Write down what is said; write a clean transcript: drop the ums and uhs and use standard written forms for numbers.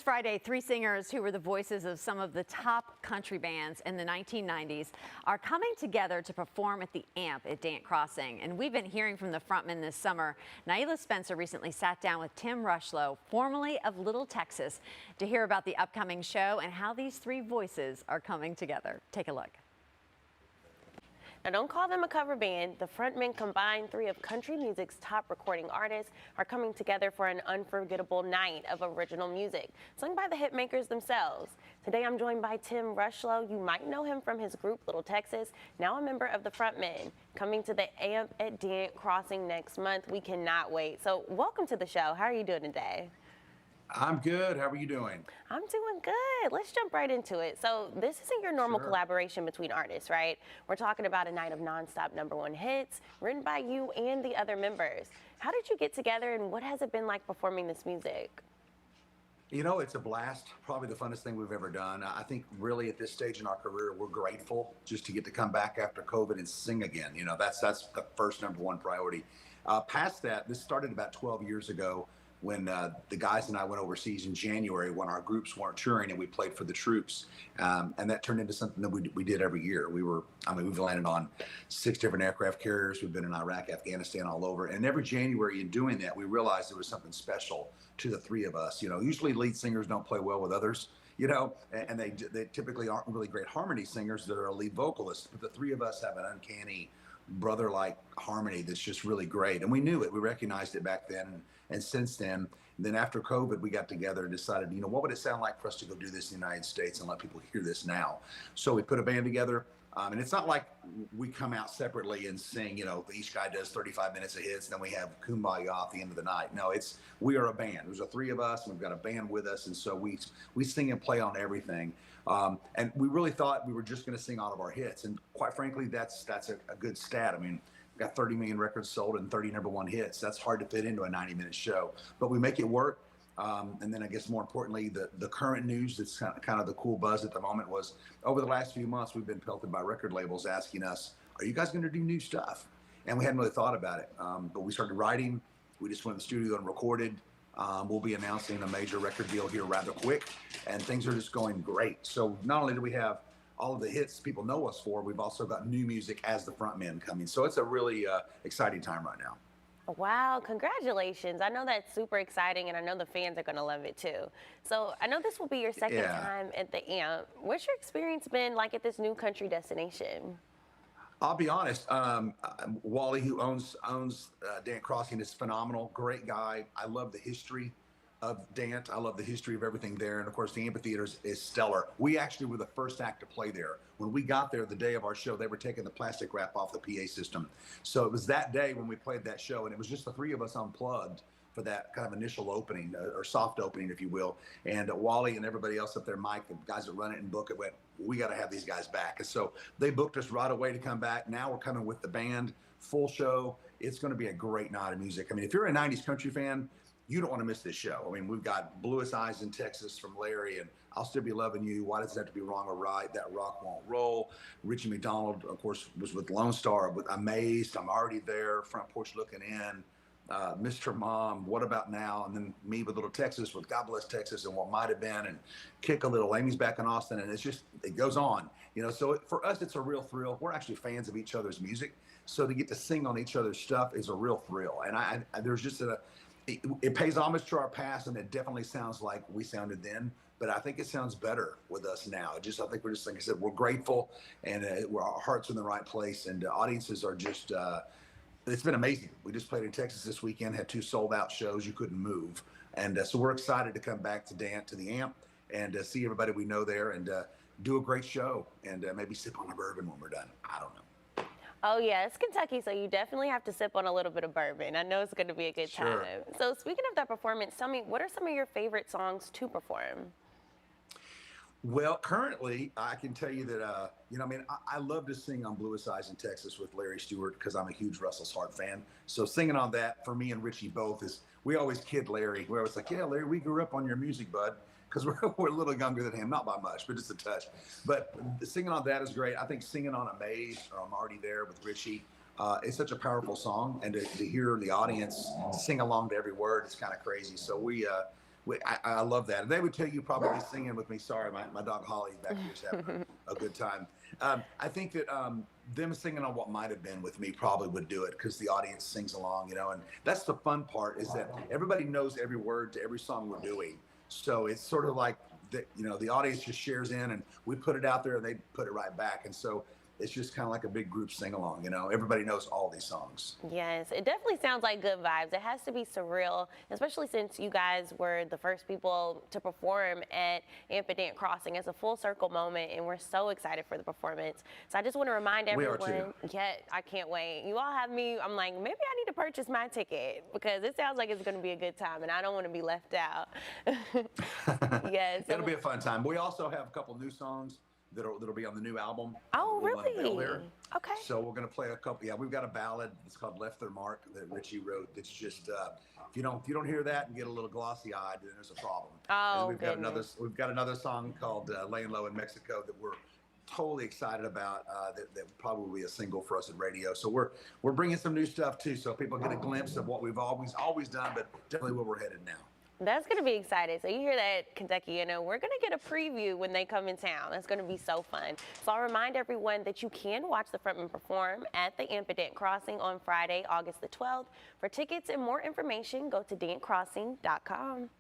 Friday, three singers who were the voices of some of the top country bands in the 1990s are coming together to perform at the AMP at Dant Crossing. And we've been hearing from the frontmen this summer. Naila Spencer recently sat down with Tim Rushlow, formerly of Little Texas, to hear about the upcoming show and how these three voices are coming together. Take a look. Now, don't call them a cover band. The Frontmen, combined three of country music's top recording artists, are coming together for an unforgettable night of original music, sung by the hitmakers themselves. Today, I'm joined by Tim Rushlow. You might know him from his group, Little Texas, now a member of the Frontmen, coming to the AMP at Dant Crossing next month. We cannot wait. So, welcome to the show. How are you doing today? I'm good. How are you doing? I'm doing good. Let's jump right into it. So this isn't your normal collaboration between artists, right? We're talking about a night of nonstop #1 hits written by you and the other members. How did you get together and what has it been like performing this music? You know, it's a blast. Probably the funnest thing we've ever done. I think really at this stage in our career, we're grateful just to get to come back after COVID and sing again. You know, that's the first #1 priority. Past that, this started about 12 years ago when the guys and I went overseas in January when our groups weren't touring and we played for the troops. And that turned into something that we did every year. We've landed on 6 different aircraft carriers. We've been in Iraq, Afghanistan, all over. And every January in doing that, we realized there was something special to the three of us. You know, usually lead singers don't play well with others, you know, and they typically aren't really great harmony singers that are a lead vocalist. But the three of us have an uncanny brother-like harmony that's just really great, and we knew it. We recognized it back then, and since then. And then after COVID, we got together and decided, you know, what would it sound like for us to go do this in the United States and let people hear this now? So we put a band together, and it's not like we come out separately and sing. You know, each guy does 35 minutes of hits, and then we have Kumbaya at the end of the night. No, we are a band. There's the three of us, and we've got a band with us, and so we sing and play on everything. And we really thought we were just going to sing all of our hits, and quite frankly, that's a good stat. I mean, we've got 30 million records sold and 30 #1 hits. That's hard to fit into a 90-minute show, but we make it work. And then I guess more importantly, the current news that's kind of the cool buzz at the moment was over the last few months, we've been pelted by record labels asking us, are you guys going to do new stuff? And we hadn't really thought about it, but we started writing. We just went in the studio and recorded. We'll be announcing a major record deal here rather quick, and things are just going great. So not only do we have all of the hits people know us for, we've also got new music as the Frontmen coming. So it's a really exciting time right now. Wow, congratulations. I know that's super exciting, and I know the fans are going to love it too. So I know this will be your second time at the AMP. What's your experience been like at this new country destination? I'll be honest, Wally, who owns Dant Crossing, is phenomenal, great guy. I love the history of Dant. I love the history of everything there. And of course, the amphitheater is stellar. We actually were the first act to play there. When we got there the day of our show, they were taking the plastic wrap off the PA system. So it was that day when we played that show, and it was just the three of us unplugged for that kind of initial opening, or soft opening, if you will. And Wally and everybody else up there, Mike, the guys that run it and book it, went, we got to have these guys back. And so they booked us right away to come back. Now we're coming with the band, full show. It's going to be a great night of music. I mean, if you're a 90s country fan, you don't want to miss this show. I mean, we've got Bluest Eyes in Texas from Larry, and I'll Still Be Loving You, Why Does It Have to Be Wrong or Right, That Rock Won't Roll. Richie McDonald, of course, was with Lone Star, with Amazed, I'm Already There, Front Porch Looking In, Mr. Mom, What About Now, and then me with Little Texas, with God Bless Texas and What Might Have Been, and Kick a Little, Amy's Back in Austin, and it goes on. You know, so for us, it's a real thrill. We're actually fans of each other's music, so to get to sing on each other's stuff is a real thrill. And there's just it pays homage to our past, and it definitely sounds like we sounded then, but I think it sounds better with us now. I think we're just, like I said, we're grateful, and our hearts are in the right place, and audiences are just, it's been amazing. We just played in Texas this weekend, had 2 sold-out shows. You couldn't move. And so we're excited to come back to Dant, to the AMP, and see everybody we know there, and do a great show, and maybe sip on a bourbon when we're done. I don't know. Oh, yeah, it's Kentucky, so you definitely have to sip on a little bit of bourbon. I know it's going to be a good time. So speaking of that performance, tell me, what are some of your favorite songs to perform? Well, currently, I can tell you that, you know, I mean, I love to sing on Bluest Eyes in Texas with Larry Stewart because I'm a huge Russell's Heart fan. So singing on that for me and Richie both we always kid Larry. We're always like, yeah, Larry, we grew up on your music, bud. Because we're a little younger than him, not by much, but just a touch. But singing on that is great. I think singing on Amazed or I'm Already There with Richie is such a powerful song. And to hear the audience sing along to every word is kind of crazy. So I love that. And they would tell you probably singing with me. Sorry, my dog Holly's back here just having a good time. I think that them singing on What Might Have Been with me probably would do it because the audience sings along, you know, and that's the fun part is that everybody knows every word to every song we're doing. So it's sort of like, the audience just shares in and we put it out there and they put it right back. And so it's just kind of like a big group sing along, you know, everybody knows all these songs. Yes, it definitely sounds like good vibes. It has to be surreal, especially since you guys were the first people to perform at Dant Crossing. It's a full circle moment, and we're so excited for the performance. So I just want to remind everyone. We are too. Yeah, I can't wait. You all have me. I'm like, maybe I need to purchase my ticket because it sounds like it's going to be a good time, and I don't want to be left out. Yes, It'll be a fun time. We also have a couple new songs that'll be on the new album. Oh, We'll unveil really? there. Okay. So we're gonna play a couple. Yeah, we've got a ballad. It's called "Left Their Mark" that Richie wrote. It's just if you don't hear that and get a little glossy eyed, then there's a problem. Oh, and we've got another song called "Laying Low in Mexico" that we're totally excited about. That probably will be a single for us at radio. So we're bringing some new stuff too, so people get a glimpse of what we've always done, but definitely where we're headed now. That's going to be exciting. So you hear that, Kentucky, we're going to get a preview when they come in town. That's going to be so fun. So I'll remind everyone that you can watch the Frontmen perform at the Dant Crossing on Friday, August the 12th. For tickets and more information, go to dantcrossing.com.